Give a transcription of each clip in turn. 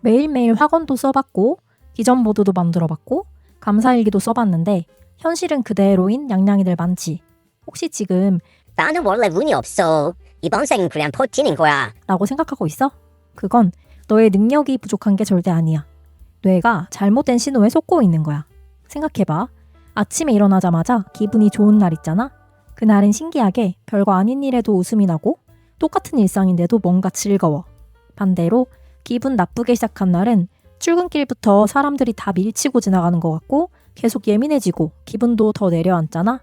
매일매일 학원도 써봤고 기전보드도 만들어봤고 감사일기도 써봤는데 현실은 그대로인 양양이들 많지. 혹시 지금 나는 원래 운이 없어. 이번 생은 그냥 버티는 거야. 라고 생각하고 있어? 그건 너의 능력이 부족한 게 절대 아니야. 뇌가 잘못된 신호에 속고 있는 거야. 생각해봐. 아침에 일어나자마자 기분이 좋은 날 있잖아? 그날은 신기하게 별거 아닌 일에도 웃음이 나고 똑같은 일상인데도 뭔가 즐거워. 반대로 기분 나쁘게 시작한 날은 출근길부터 사람들이 다 밀치고 지나가는 것 같고 계속 예민해지고 기분도 더 내려앉잖아?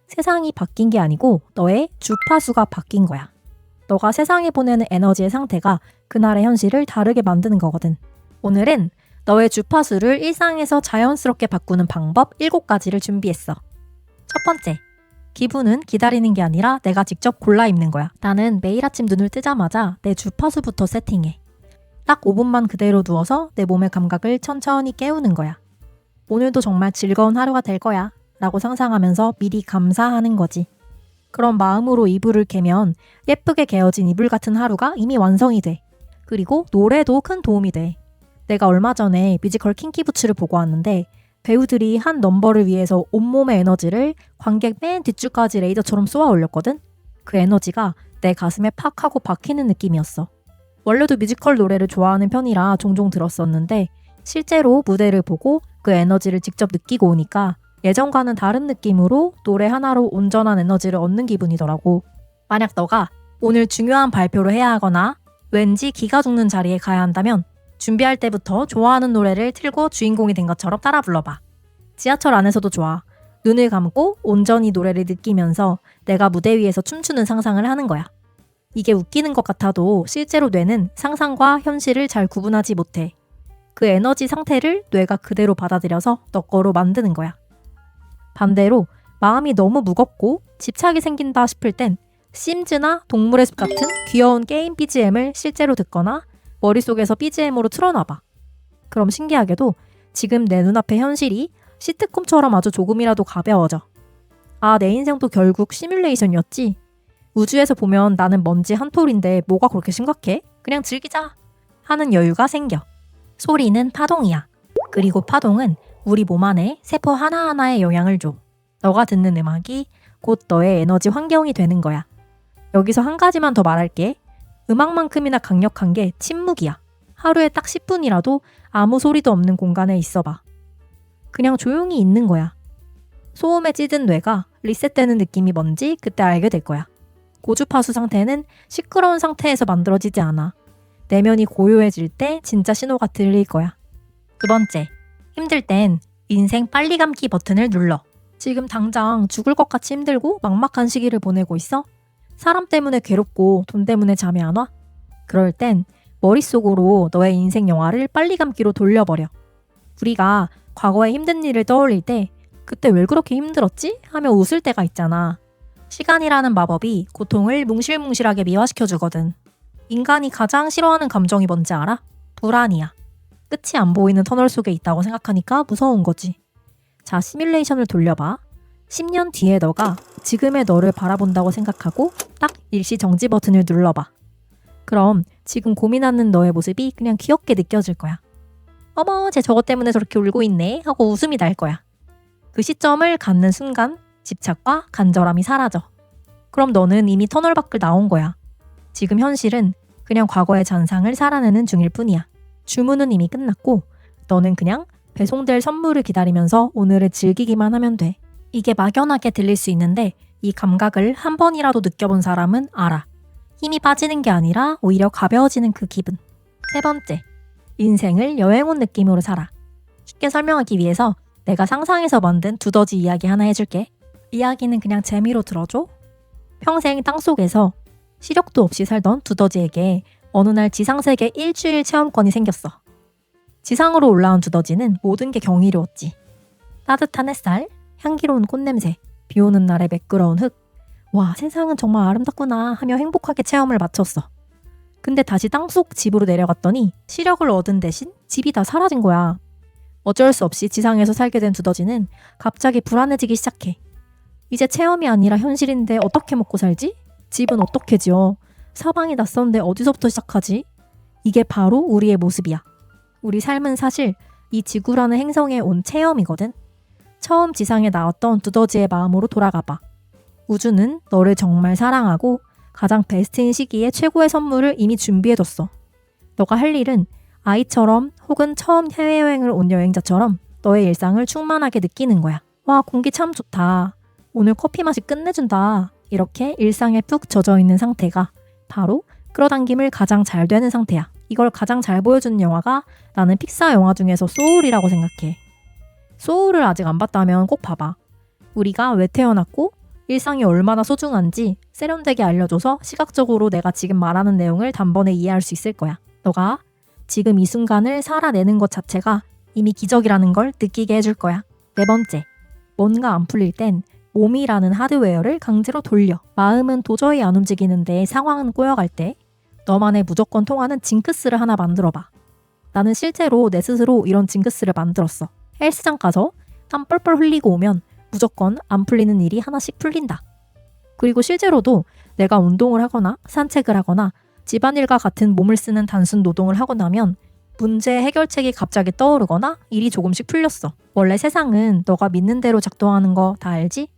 세상이 바뀐 게 아니고 너의 주파수가 바뀐 거야. 너가 세상에 보내는 에너지의 상태가 그날의 현실을 다르게 만드는 거거든. 오늘은 너의 주파수를 일상에서 자연스럽게 바꾸는 방법 7가지를 준비했어. 첫 번째, 기분은 기다리는 게 아니라 내가 직접 골라 입는 거야. 나는 매일 아침 눈을 뜨자마자 내 주파수부터 세팅해. 딱 5분만 그대로 누워서 내 몸의 감각을 천천히 깨우는 거야. 오늘도 정말 즐거운 하루가 될 거야 라고 상상하면서 미리 감사하는 거지. 그런 마음으로 이불을 개면 예쁘게 개어진 이불 같은 하루가 이미 완성이 돼. 그리고 노래도 큰 도움이 돼. 내가 얼마 전에 뮤지컬 킹키부츠를 보고 왔는데 배우들이 한 넘버를 위해서 온몸의 에너지를 관객 맨 뒷줄까지 레이저처럼 쏘아 올렸거든? 그 에너지가 내 가슴에 팍 하고 박히는 느낌이었어. 원래도 뮤지컬 노래를 좋아하는 편이라 종종 들었었는데 실제로 무대를 보고 그 에너지를 직접 느끼고 오니까 예전과는 다른 느낌으로 노래 하나로 온전한 에너지를 얻는 기분이더라고. 만약 너가 오늘 중요한 발표를 해야 하거나 왠지 기가 죽는 자리에 가야 한다면 준비할 때부터 좋아하는 노래를 틀고 주인공이 된 것처럼 따라 불러봐. 지하철 안에서도 좋아. 눈을 감고 온전히 노래를 느끼면서 내가 무대 위에서 춤추는 상상을 하는 거야. 이게 웃기는 것 같아도 실제로 뇌는 상상과 현실을 잘 구분하지 못해. 그 에너지 상태를 뇌가 그대로 받아들여서 너 거로 만드는 거야. 반대로 마음이 너무 무겁고 집착이 생긴다 싶을 땐 심즈나 동물의 숲 같은 귀여운 게임 BGM을 실제로 듣거나 머릿속에서 BGM으로 틀어놔봐. 그럼 신기하게도 지금 내 눈앞의 현실이 시트콤처럼 아주 조금이라도 가벼워져. 아, 내 인생도 결국 시뮬레이션이었지. 우주에서 보면 나는 먼지 한 톨인데 뭐가 그렇게 심각해? 그냥 즐기자 하는 여유가 생겨. 소리는 파동이야. 그리고 파동은 우리 몸 안에 세포 하나하나에 영향을 줘. 너가 듣는 음악이 곧 너의 에너지 환경이 되는 거야. 여기서 한 가지만 더 말할게. 음악만큼이나 강력한 게 침묵이야. 하루에 딱 10분이라도 아무 소리도 없는 공간에 있어봐. 그냥 조용히 있는 거야. 소음에 찌든 뇌가 리셋되는 느낌이 뭔지 그때 알게 될 거야. 고주파수 상태는 시끄러운 상태에서 만들어지지 않아. 내면이 고요해질 때 진짜 신호가 들릴 거야. 두 번째, 힘들 땐 인생 빨리 감기 버튼을 눌러. 지금 당장 죽을 것 같이 힘들고 막막한 시기를 보내고 있어? 사람 때문에 괴롭고 돈 때문에 잠이 안 와? 그럴 땐 머릿속으로 너의 인생 영화를 빨리 감기로 돌려버려. 우리가 과거의 힘든 일을 떠올릴 때 그때 왜 그렇게 힘들었지? 하며 웃을 때가 있잖아. 시간이라는 마법이 고통을 뭉실뭉실하게 미화시켜주거든. 인간이 가장 싫어하는 감정이 뭔지 알아? 불안이야. 끝이 안 보이는 터널 속에 있다고 생각하니까 무서운 거지. 자, 시뮬레이션을 돌려봐. 10년 뒤에 너가 지금의 너를 바라본다고 생각하고 딱 일시 정지 버튼을 눌러봐. 그럼 지금 고민하는 너의 모습이 그냥 귀엽게 느껴질 거야. 어머, 쟤 저것 때문에 저렇게 울고 있네 하고 웃음이 날 거야. 그 시점을 갖는 순간 집착과 간절함이 사라져. 그럼 너는 이미 터널 밖을 나온 거야. 지금 현실은 그냥 과거의 잔상을 살아내는 중일 뿐이야. 주문은 이미 끝났고 너는 그냥 배송될 선물을 기다리면서 오늘을 즐기기만 하면 돼. 이게 막연하게 들릴 수 있는데 이 감각을 한 번이라도 느껴본 사람은 알아. 힘이 빠지는 게 아니라 오히려 가벼워지는 그 기분. 세 번째, 인생을 여행 온 느낌으로 살아. 쉽게 설명하기 위해서 내가 상상해서 만든 두더지 이야기 하나 해줄게. 이야기는 그냥 재미로 들어줘. 평생 땅속에서 시력도 없이 살던 두더지에게 어느 날 지상세계 일주일 체험권이 생겼어. 지상으로 올라온 두더지는 모든 게 경이로웠지. 따뜻한 햇살, 향기로운 꽃냄새, 비오는 날의 매끄러운 흙. 와, 세상은 정말 아름답구나 하며 행복하게 체험을 마쳤어. 근데 다시 땅속 집으로 내려갔더니 시력을 얻은 대신 집이 다 사라진 거야. 어쩔 수 없이 지상에서 살게 된 두더지는 갑자기 불안해지기 시작해. 이제 체험이 아니라 현실인데 어떻게 먹고 살지? 집은 어떻게 지어? 사방이 낯선데 어디서부터 시작하지? 이게 바로 우리의 모습이야. 우리 삶은 사실 이 지구라는 행성에 온 체험이거든. 처음 지상에 나왔던 두더지의 마음으로 돌아가봐. 우주는 너를 정말 사랑하고 가장 베스트인 시기에 최고의 선물을 이미 준비해뒀어. 너가 할 일은 아이처럼 혹은 처음 해외여행을 온 여행자처럼 너의 일상을 충만하게 느끼는 거야. 와, 공기 참 좋다. 오늘 커피 맛이 끝내준다. 이렇게 일상에 푹 젖어있는 상태가 바로 끌어당김을 가장 잘 되는 상태야. 이걸 가장 잘 보여주는 영화가 나는 픽사 영화 중에서 소울이라고 생각해. 소울을 아직 안 봤다면 꼭 봐봐. 우리가 왜 태어났고 일상이 얼마나 소중한지 세련되게 알려줘서 시각적으로 내가 지금 말하는 내용을 단번에 이해할 수 있을 거야. 너가 지금 이 순간을 살아내는 것 자체가 이미 기적이라는 걸 느끼게 해줄 거야. 4번째, 뭔가 안 풀릴 땐 몸이라는 하드웨어를 강제로 돌려. 마음은 도저히 안 움직이는데 상황은 꼬여갈 때 너만의 무조건 통하는 징크스를 하나 만들어봐. 나는 실제로 내 스스로 이런 징크스를 만들었어. 헬스장 가서 땀 뻘뻘 흘리고 오면 무조건 안 풀리는 일이 하나씩 풀린다. 그리고 실제로도 내가 운동을 하거나 산책을 하거나 집안일과 같은 몸을 쓰는 단순 노동을 하고 나면 문제 해결책이 갑자기 떠오르거나 일이 조금씩 풀렸어. 원래 세상은 너가 믿는 대로 작동하는 거 다 알지?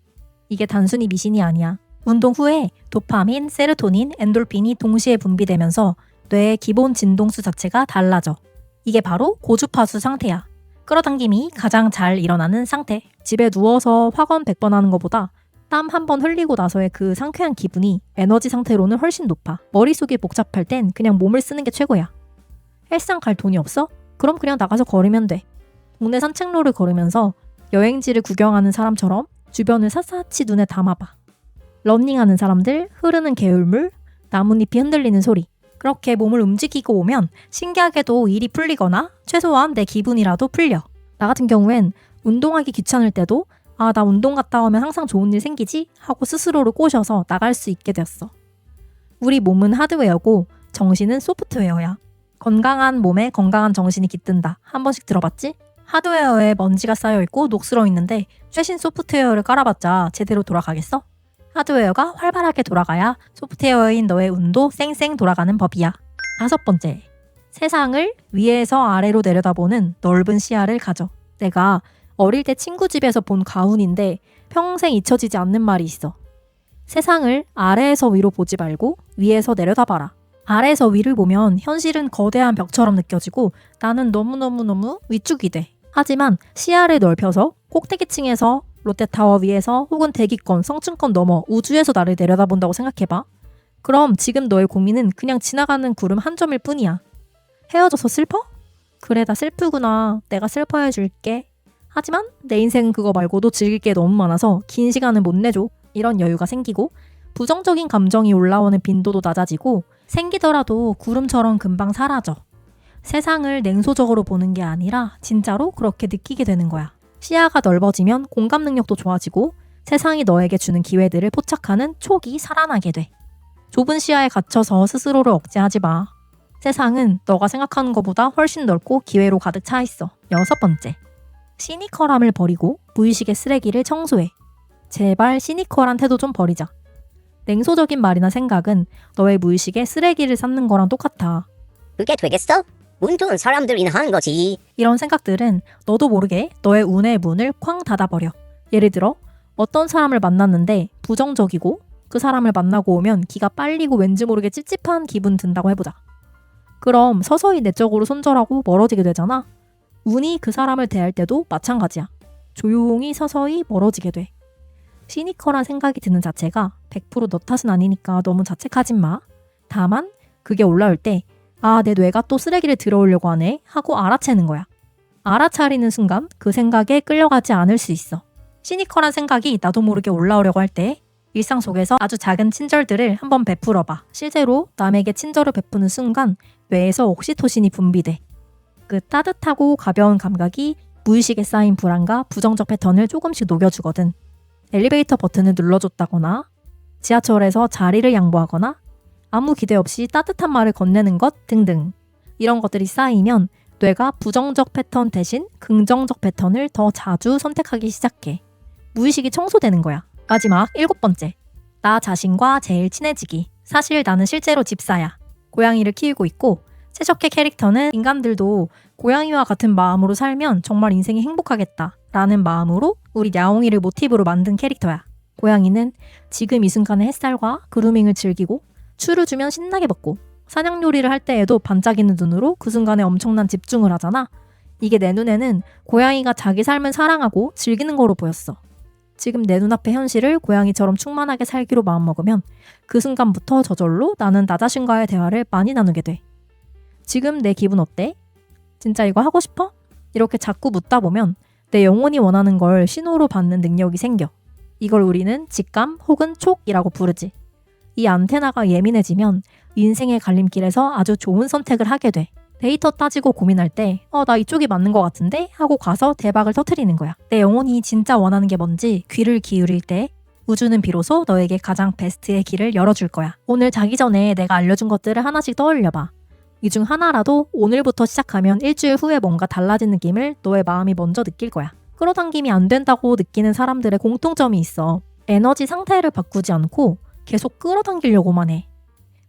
이게 단순히 미신이 아니야. 운동 후에 도파민, 세로토닌, 엔돌핀이 동시에 분비되면서 뇌의 기본 진동수 자체가 달라져. 이게 바로 고주파수 상태야. 끌어당김이 가장 잘 일어나는 상태. 집에 누워서 확언 100번 하는 것보다 땀 한 번 흘리고 나서의 그 상쾌한 기분이 에너지 상태로는 훨씬 높아. 머릿속이 복잡할 땐 그냥 몸을 쓰는 게 최고야. 헬스장 갈 돈이 없어? 그럼 그냥 나가서 걸으면 돼. 동네 산책로를 걸으면서 여행지를 구경하는 사람처럼 주변을 샅샅이 눈에 담아봐. 러닝하는 사람들, 흐르는 개울물, 나뭇잎이 흔들리는 소리. 그렇게 몸을 움직이고 오면 신기하게도 일이 풀리거나 최소한 내 기분이라도 풀려. 나 같은 경우엔 운동하기 귀찮을 때도 나 운동 갔다 오면 항상 좋은 일 생기지? 하고 스스로를 꼬셔서 나갈 수 있게 되었어. 우리 몸은 하드웨어고 정신은 소프트웨어야. 건강한 몸에 건강한 정신이 깃든다. 한 번씩 들어봤지? 하드웨어에 먼지가 쌓여있고 녹슬어 있는데 최신 소프트웨어를 깔아봤자 제대로 돌아가겠어? 하드웨어가 활발하게 돌아가야 소프트웨어인 너의 운도 쌩쌩 돌아가는 법이야. 5번째, 세상을 위에서 아래로 내려다보는 넓은 시야를 가져. 내가 어릴 때 친구 집에서 본 가훈인데 평생 잊혀지지 않는 말이 있어. 세상을 아래에서 위로 보지 말고 위에서 내려다봐라. 아래에서 위를 보면 현실은 거대한 벽처럼 느껴지고 나는 너무너무너무 위축이 돼. 하지만 시야를 넓혀서 꼭대기층에서 롯데타워 위에서 혹은 대기권, 성층권 넘어 우주에서 나를 내려다본다고 생각해봐. 그럼 지금 너의 고민은 그냥 지나가는 구름 한 점일 뿐이야. 헤어져서 슬퍼? 그래, 나 슬프구나. 내가 슬퍼해줄게. 하지만 내 인생은 그거 말고도 즐길 게 너무 많아서 긴 시간을 못 내줘. 이런 여유가 생기고 부정적인 감정이 올라오는 빈도도 낮아지고 생기더라도 구름처럼 금방 사라져. 세상을 냉소적으로 보는 게 아니라 진짜로 그렇게 느끼게 되는 거야. 시야가 넓어지면 공감 능력도 좋아지고 세상이 너에게 주는 기회들을 포착하는 촉이 살아나게 돼. 좁은 시야에 갇혀서 스스로를 억제하지 마. 세상은 너가 생각하는 것보다 훨씬 넓고 기회로 가득 차 있어. 6번째, 시니컬함을 버리고 무의식의 쓰레기를 청소해. 제발 시니컬한 태도 좀 버리자. 냉소적인 말이나 생각은 너의 무의식에 쓰레기를 쌓는 거랑 똑같아. 그게 되겠어? 운 좋은 사람들이나 하는 거지. 이런 생각들은 너도 모르게 너의 운의 문을 쾅 닫아버려. 예를 들어 어떤 사람을 만났는데 부정적이고 그 사람을 만나고 오면 기가 빨리고 왠지 모르게 찝찝한 기분 든다고 해보자. 그럼 서서히 내적으로 손절하고 멀어지게 되잖아. 운이 그 사람을 대할 때도 마찬가지야. 조용히 서서히 멀어지게 돼. 시니컬한 생각이 드는 자체가 100% 너 탓은 아니니까 너무 자책하지 마. 다만 그게 올라올 때 내 뇌가 또 쓰레기를 들어오려고 하네 하고 알아채는 거야. 알아차리는 순간 그 생각에 끌려가지 않을 수 있어. 시니컬한 생각이 나도 모르게 올라오려고 할 때 일상 속에서 아주 작은 친절들을 한번 베풀어봐. 실제로 남에게 친절을 베푸는 순간 뇌에서 옥시토신이 분비돼. 그 따뜻하고 가벼운 감각이 무의식에 쌓인 불안과 부정적 패턴을 조금씩 녹여주거든. 엘리베이터 버튼을 눌러줬다거나 지하철에서 자리를 양보하거나 아무 기대 없이 따뜻한 말을 건네는 것 등등. 이런 것들이 쌓이면 뇌가 부정적 패턴 대신 긍정적 패턴을 더 자주 선택하기 시작해. 무의식이 청소되는 거야. 마지막 7번째. 나 자신과 제일 친해지기. 사실 나는 실제로 집사야. 고양이를 키우고 있고 채석해 캐릭터는 인간들도 고양이와 같은 마음으로 살면 정말 인생이 행복하겠다 라는 마음으로 우리 야옹이를 모티브로 만든 캐릭터야. 고양이는 지금 이 순간의 햇살과 그루밍을 즐기고 추를 주면 신나게 먹고 사냥 요리를 할 때에도 반짝이는 눈으로 그 순간에 엄청난 집중을 하잖아. 이게 내 눈에는 고양이가 자기 삶을 사랑하고 즐기는 거로 보였어. 지금 내 눈앞의 현실을 고양이처럼 충만하게 살기로 마음먹으면 그 순간부터 저절로 나는 나 자신과의 대화를 많이 나누게 돼. 지금 내 기분 어때? 진짜 이거 하고 싶어? 이렇게 자꾸 묻다 보면 내 영혼이 원하는 걸 신호로 받는 능력이 생겨. 이걸 우리는 직감 혹은 촉이라고 부르지. 이 안테나가 예민해지면 인생의 갈림길에서 아주 좋은 선택을 하게 돼. 데이터 따지고 고민할 때 나 이쪽이 맞는 것 같은데? 하고 가서 대박을 터트리는 거야. 내 영혼이 진짜 원하는 게 뭔지 귀를 기울일 때 우주는 비로소 너에게 가장 베스트의 길을 열어줄 거야. 오늘 자기 전에 내가 알려준 것들을 하나씩 떠올려봐. 이 중 하나라도 오늘부터 시작하면 일주일 후에 뭔가 달라진 느낌을 너의 마음이 먼저 느낄 거야. 끌어당김이 안 된다고 느끼는 사람들의 공통점이 있어. 에너지 상태를 바꾸지 않고 계속 끌어당기려고만 해.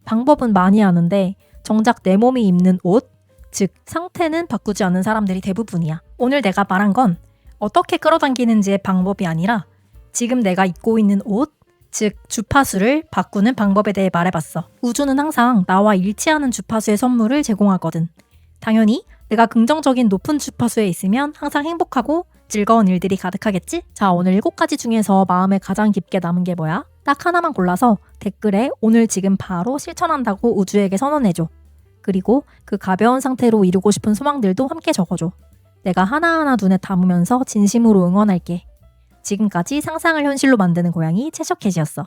방법은 많이 아는데 정작 내 몸이 입는 옷, 즉 상태는 바꾸지 않는 사람들이 대부분이야. 오늘 내가 말한 건 어떻게 끌어당기는지의 방법이 아니라 지금 내가 입고 있는 옷, 즉 주파수를 바꾸는 방법에 대해 말해봤어. 우주는 항상 나와 일치하는 주파수의 선물을 제공하거든. 당연히 내가 긍정적인 높은 주파수에 있으면 항상 행복하고 즐거운 일들이 가득하겠지? 자, 오늘 7가지 중에서 마음에 가장 깊게 남은 게 뭐야? 딱 하나만 골라서 댓글에 오늘 지금 바로 실천한다고 우주에게 선언해줘. 그리고 그 가벼운 상태로 이루고 싶은 소망들도 함께 적어줘. 내가 하나하나 눈에 담으면서 진심으로 응원할게. 지금까지 상상을 현실로 만드는 고양이 채석캣이었어.